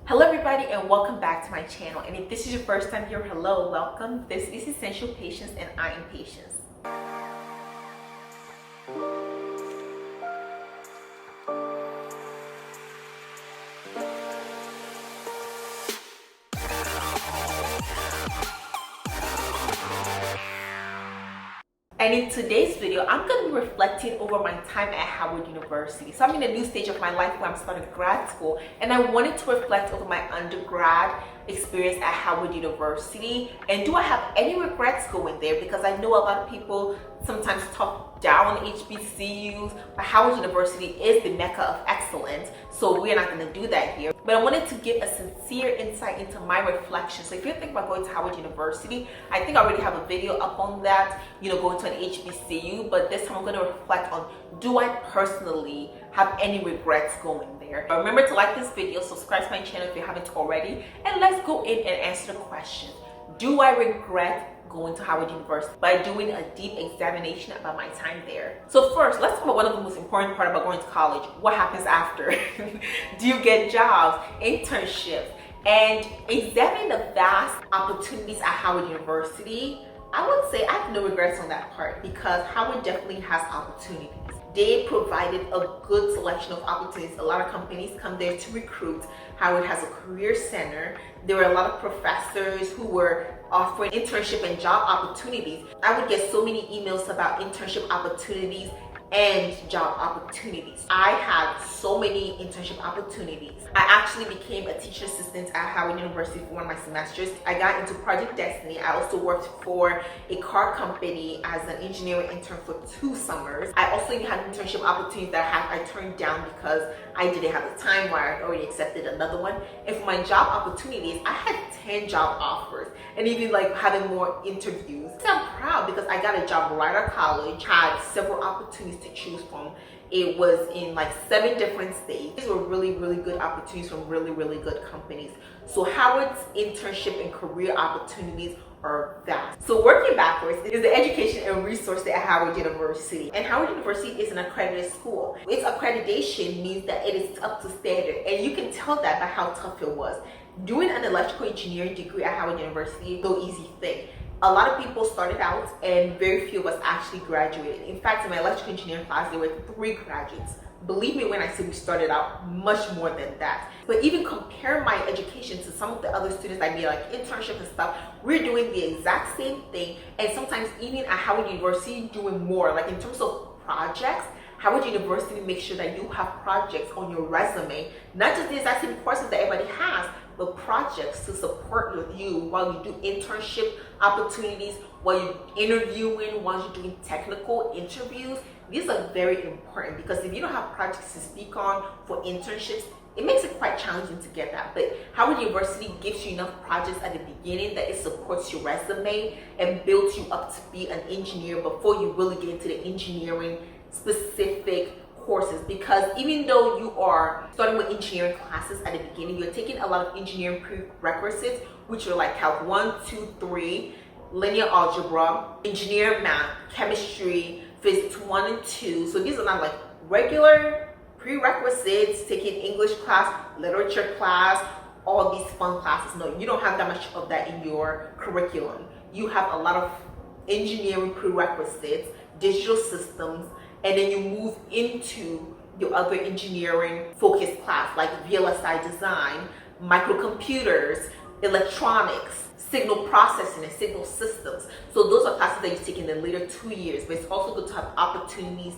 Hello everybody and welcome back to my channel, and if this is your first time here, hello, welcome. This is Essential Patience and I am Patience. And in today's video, I'm going to be reflecting over my time at Howard University. So I'm in a new stage of my life where I'm starting grad school, and I wanted to reflect over my undergrad experience at Howard University. And do I have any regrets going there? Because I know a lot of people sometimes talk down on HBCUs, but Howard University is the mecca of excellence, so we're not going to do that here. But I wanted to give a sincere insight into my reflection. So if you think about going to Howard University, I think I already have a video up on that, going to an HBCU, but this time I'm going to reflect on, do I personally have any regrets going there? Remember to like this video, subscribe to my channel if you haven't already, and let's go in and answer the question, do I regret going to Howard University, by doing a deep examination about my time there. So first, let's talk about one of the most important part about going to college. What happens after? Do you get jobs, internships, and examine the vast opportunities at Howard University? I would say I have no regrets on that part because Howard definitely has opportunities. They provided a good selection of opportunities. A lot of companies come there to recruit. Howard has a career center. There were a lot of professors who were offering internship and job opportunities. I would get so many emails about internship opportunities and job opportunities. I had so many internship opportunities. I actually became a teacher assistant at Howard University for one of my semesters. I got into Project Destiny. I also worked for a car company as an engineering intern for 2 summers. I also had internship opportunities that I turned down because I didn't have the time, where I already accepted another one. And for my job opportunities, I had 10 job offers and even having more interviews. So I'm proud because I got a job right out of college, had several opportunities to choose from. It was in 7 different states. These were really good opportunities from really good companies. So Howard's internship and career opportunities are vast. So working backwards is the education and resource at Howard University. And Howard University is an accredited school. Its accreditation means that it is up to standard, and you can tell that by how tough it was. Doing an electrical engineering degree at Howard University is no easy thing. A lot of people started out and very few of us actually graduated. In fact, in my electrical engineering class, there were 3 graduates. Believe me when I say we started out much more than that. But even compare my education to some of the other students I made, internship and stuff, we're doing the exact same thing, and sometimes even at Howard University doing more. In terms of projects, Howard University makes sure that you have projects on your resume, not just the exact same courses that everybody has, but projects to support with you while you do internship opportunities, while you're interviewing, while you're doing technical interviews. These are very important because if you don't have projects to speak on for internships, it makes it quite challenging to get that. But Howard University gives you enough projects at the beginning that it supports your resume and builds you up to be an engineer before you really get into the engineering specific courses. Because even though you are starting with engineering classes at the beginning, you're taking a lot of engineering prerequisites, which are Calc 1, 2, 3, linear algebra, engineering math, chemistry, physics 1 and 2. So these are not regular prerequisites, taking English class, literature class, all these fun classes. No, you don't have that much of that in your curriculum. You have a lot of engineering prerequisites, digital systems, and then you move into your other engineering focused class like VLSI design, microcomputers, electronics, signal processing, and signal systems. So those are classes that you take in the later 2 years, but it's also good to have opportunities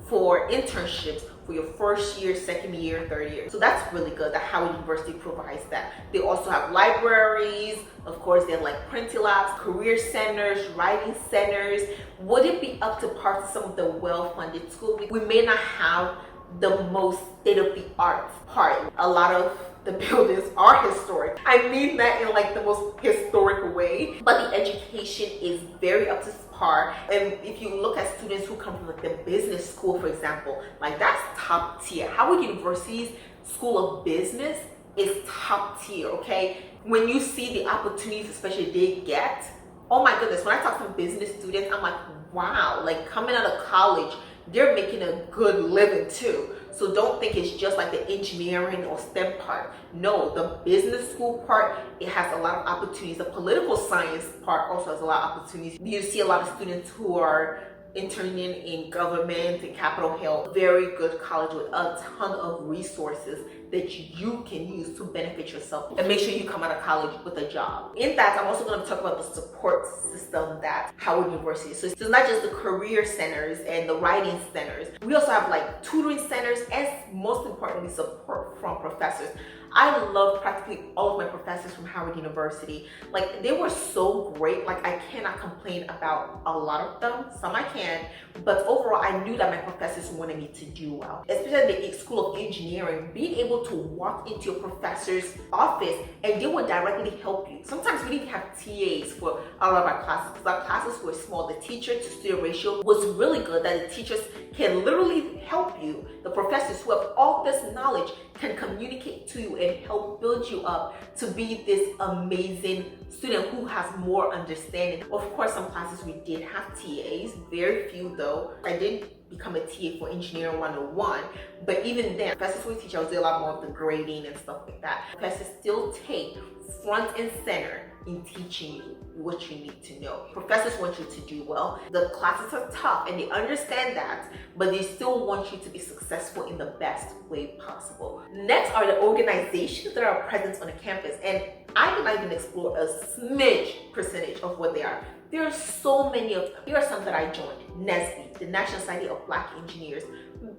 for internships for your first year, second year, third year. So that's really good that Howard University provides that. They also have libraries. Of course, they have printing labs, career centers, writing centers. Would it be up to par to some of the well-funded schools? We may not have the most state-of-the-art part. A lot of the buildings are historic. I mean that in the most historic way, but the education is very up to par. And if you look at students who come from the business school, for example, that's top tier. Howard University's School of Business is top tier, okay? When you see the opportunities, especially they get, oh my goodness, when I talk to business students, I'm wow, coming out of college, they're making a good living too. So don't think it's just like the engineering or STEM part. No, the business school part, it has a lot of opportunities. The political science part also has a lot of opportunities. You see a lot of students who are interning in government and Capitol Hill. Very good college with a ton of resources that you can use to benefit yourself and make sure you come out of college with a job. In that, I'm also going to talk about the support system that Howard University. So it's not just the career centers and the writing centers. We also have like tutoring centers and most importantly, support from professors. I love practically all of my professors from Howard University. Like, they were so great. Like, I cannot complain about a lot of them. Some I can, but overall, I knew that my professors wanted me to do well. Especially the School of Engineering, being able to walk into your professor's office and they would directly help you. Sometimes we didn't have TAs for a lot of our classes because our classes were small. The teacher to student ratio was really good that the teachers can literally help you. The professors who have all this knowledge can communicate to you and help build you up to be this amazing student who has more understanding. Of course, some classes we did have TAs, very few though. I didn't become a TA for Engineering 101, but even then, professors will teach us a lot more of the grading and stuff like that. Professors still take front and center in teaching you what you need to know. Professors want you to do well. The classes are tough and they understand that, but they still want you to be successful in the best way possible. Next are the organizations that are present on the campus, and I did not even explore a smidge percentage of what they are. There are so many of them. Here are some that I joined. NSBE, the National Society of Black Engineers,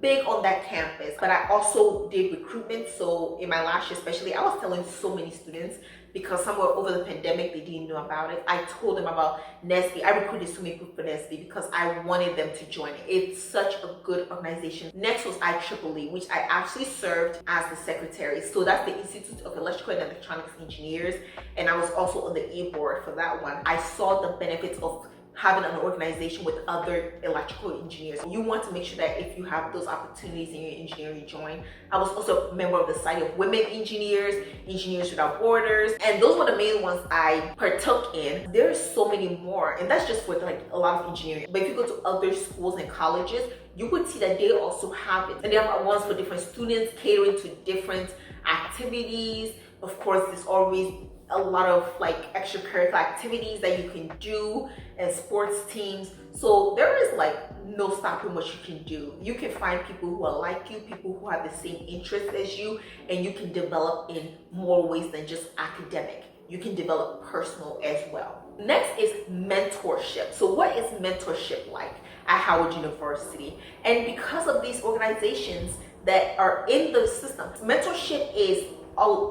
big on that campus. But I also did recruitment. So in my last year especially, I was telling so many students, because somewhere over the pandemic they didn't know about it. I told them about NSBE. I recruited so many people for NSBE because I wanted them to join it. It's such a good organization. Next was IEEE, which I actually served as the secretary. So that's the Institute of Electrical and Electronics Engineers, and I was also on the E board for that one. I saw the benefits of having an organization with other electrical engineers. You want to make sure that if you have those opportunities in your engineering, you join. I was also a member of the Society of Women Engineers, Engineers Without Borders, and those were the main ones I partook in. There's so many more, and that's just for like a lot of engineering. But if you go to other schools and colleges, you would see that they also have it. And they have ones for different students, catering to different activities. Of course, there's always a lot of like extracurricular activities that you can do and sports teams. So there is like no stopping what you can do. You can find people who are like you, people who have the same interests as you, and you can develop in more ways than just academic. You can develop personal as well. Next is mentorship. So what is mentorship like at Howard University? And because of these organizations that are in the system, mentorship is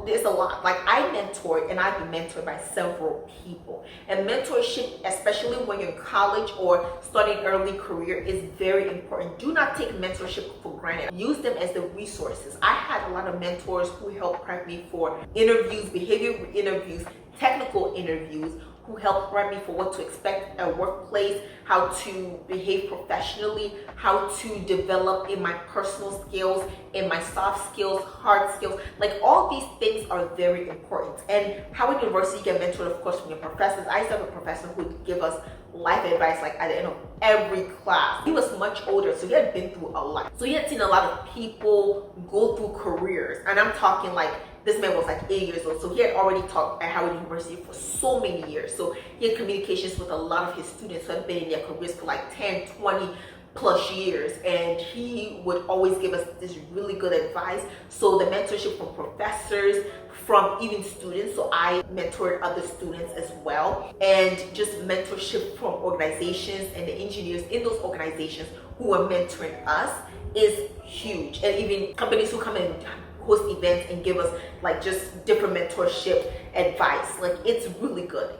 there's a lot. Like, I mentored and I've been mentored by several people, and mentorship, especially when you're in college or starting early career, is very important. Do not take mentorship for granted. Use them as the resources. I had a lot of mentors who helped prep me for interviews, behavioral interviews, technical interviews, who helped prep me for what to expect at workplace, how to behave professionally, how to develop in my personal skills, in my soft skills, hard skills. Like, all these things are very important. And Howard University, you get mentored, of course, from your professors. I used to have a professor who would give us life advice like at the end of every class. He was much older, so he had been through a lot. So he had seen a lot of people go through careers. And I'm talking like, this man was like 8 years old, so he had already taught at Howard University for so many years. So he had communications with a lot of his students who had been in their careers for like 10, 20 plus years, and he would always give us this really good advice. So the mentorship from professors, from even students, so I mentored other students as well, and just mentorship from organizations and the engineers in those organizations who are mentoring us is huge. And even companies who come and host events and give us like just different mentorship advice. Like, it's really good.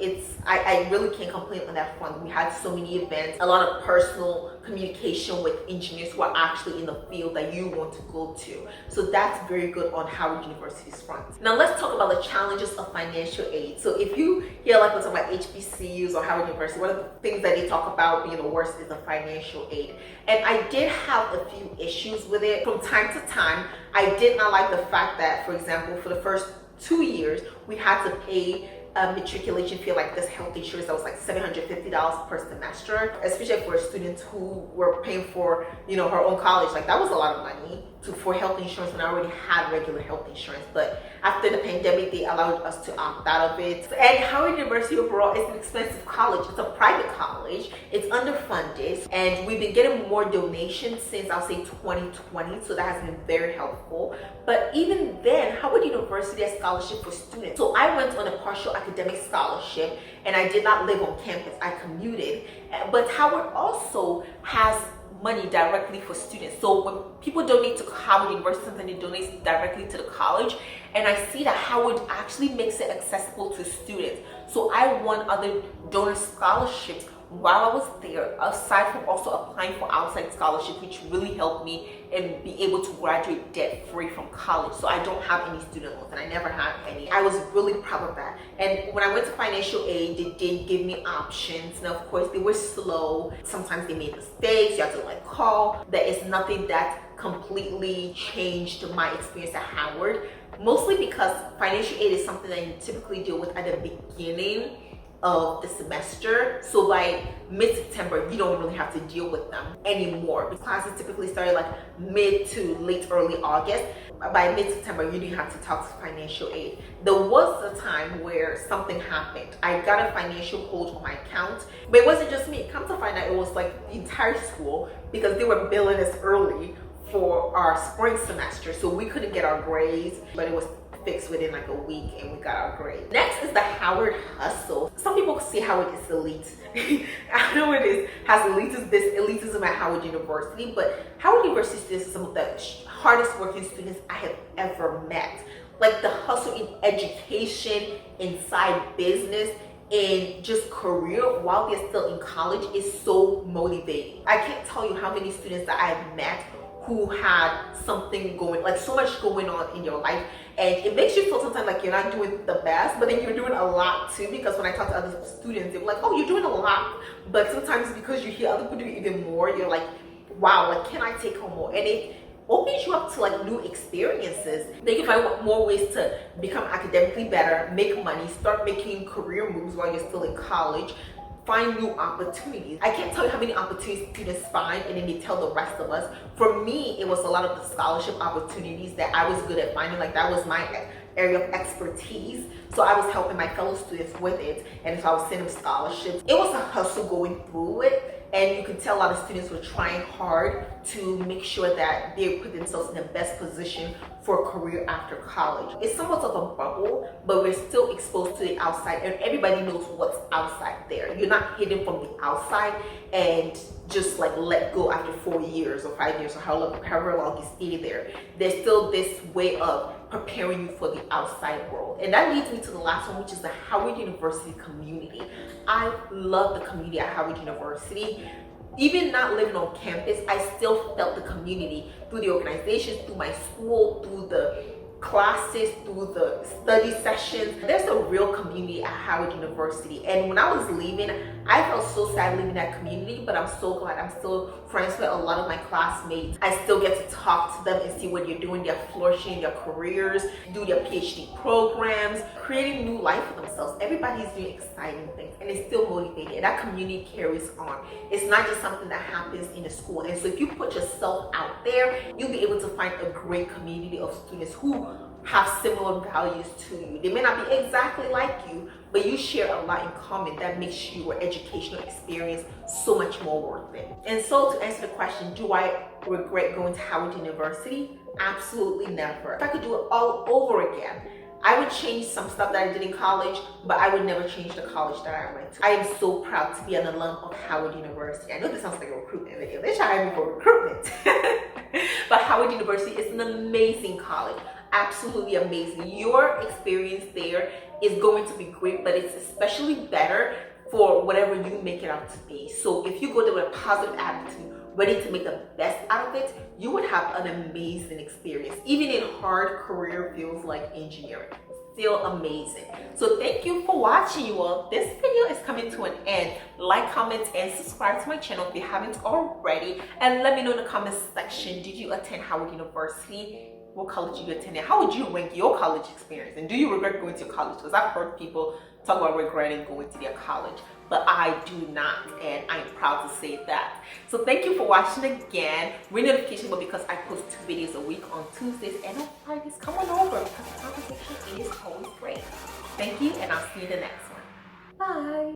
I really can't complain on that front. We had so many events, a lot of personal communication with engineers who are actually in the field that you want to go to. So that's very good on Howard University's front. Now let's talk about the challenges of financial aid. So if you hear like we talk about HBCUs or Howard University, one of the things that they talk about being the worst is the financial aid. And I did have a few issues with it. From time to time, I did not like the fact that, for example, for the first 2 years, we had to pay a matriculation fee like this health insurance that was like $750 per semester, especially for students who were paying for, you know, her own college. Like that was a lot of money for health insurance when I already had regular health insurance. But after the pandemic, they allowed us to opt out of it. And Howard University overall is an expensive college. It's a private college. It's underfunded, and we've been getting more donations since I'll say 2020, so that has been very helpful. But even then, Howard University has scholarship for students. So I went on a partial academic scholarship, and I did not live on campus. I commuted. But Howard also has money directly for students. So when people donate to Howard University, sometimes they donate directly to the college, and I see that Howard actually makes it accessible to students. So I won other donor scholarships while I was there, aside from also applying for outside scholarships, which really helped me and be able to graduate debt-free from college. So I don't have any student loans, and I never had any. I was really proud of that. And when I went to financial aid, they did give me options. Now, of course, they were slow. Sometimes they made mistakes. You have to like call. There is nothing that completely changed my experience at Howard, mostly because financial aid is something that you typically deal with at the beginning of the semester. So by mid-September, you don't really have to deal with them anymore. Classes typically started like mid to late early August. By mid-September, you didn't have to talk to financial aid. There was a time where something happened. I got a financial hold on my account, but it wasn't just me. Come to find out, it was like the entire school, because they were billing us early for our spring semester, so we couldn't get our grades, but it was fixed within like a week and we got our grade. Next is the Howard hustle. Some people see Howard is elite. I know it is, has elitism at Howard University, but Howard University students are some of the hardest working students I have ever met. Like the hustle in education, inside business, and just career while they're still in college is so motivating. I can't tell you how many students that I've met who had something going, like so much going on in your life, and it makes you feel sometimes like you're not doing the best, but then you're doing a lot too, because when I talk to other students, they're like, oh, you're doing a lot, but sometimes because you hear other people doing even more, you're like, wow, like can I take home more? And it opens you up to like new experiences. Then you can find more ways to become academically better, make money, start making career moves while you're still in college, find new opportunities. I can't tell you how many opportunities students find and then they tell the rest of us. For me, it was a lot of the scholarship opportunities that I was good at finding. Like that was my area of expertise. So I was helping my fellow students with it, and so I was sending scholarships. It was a hustle going through it. And you can tell a lot of students were trying hard to make sure that they put themselves in the best position for a career after college. It's somewhat of a bubble, but we're still exposed to the outside, and everybody knows what's outside there. You're not hidden from the outside and just like let go after 4 years or 5 years or however long you stay there. There's still this way of preparing you for the outside world. And that leads me to the last one, which is the Howard University community. I love the community at Howard University. Even not living on campus, I still felt the community through the organizations, through my school, through the classes, through the study sessions. There's a real community at Howard University, and when I was leaving, I felt so sad leaving that community, but I'm so glad I'm still friends with a lot of my classmates. I still get to talk to them and see what you're doing. They're flourishing in their careers, do their PhD programs, creating new life for themselves. Everybody's doing exciting things, and it's still motivating, and that community carries on. It's not just something that happens in the school. And so if you put yourself out there, you'll be able to find a great community of students who have similar values to you. They may not be exactly like you, but you share a lot in common that makes your educational experience so much more worth it. And so to answer the question, do I regret going to Howard University? Absolutely never. If I could do it all over again, I would change some stuff that I did in college, but I would never change the college that I went to. I am so proud to be an alum of Howard University. I know this sounds like a recruitment video. They should hire me for recruitment. But Howard University is an amazing college. Absolutely amazing. Your experience there is going to be great, but it's especially better for whatever you make it out to be. So if you go there with a positive attitude, ready to make the best out of it, you would have an amazing experience. Even in hard career fields like engineering, still amazing. So thank you for watching, you all. This video is coming to an end. Like, comment, and subscribe to my channel if you haven't already. And let me know in the comment section, did you attend Howard University? what college you attended. How would you rank your college experience? And do you regret going to college? Because I've heard people talk about regretting going to their college, but I do not, and I'm proud to say that. So thank you for watching again. Ring notification bell because I post 2 videos a week on Tuesdays and on Fridays. Come on over because the conversation is always great. Thank you, and I'll see you in the next one. Bye.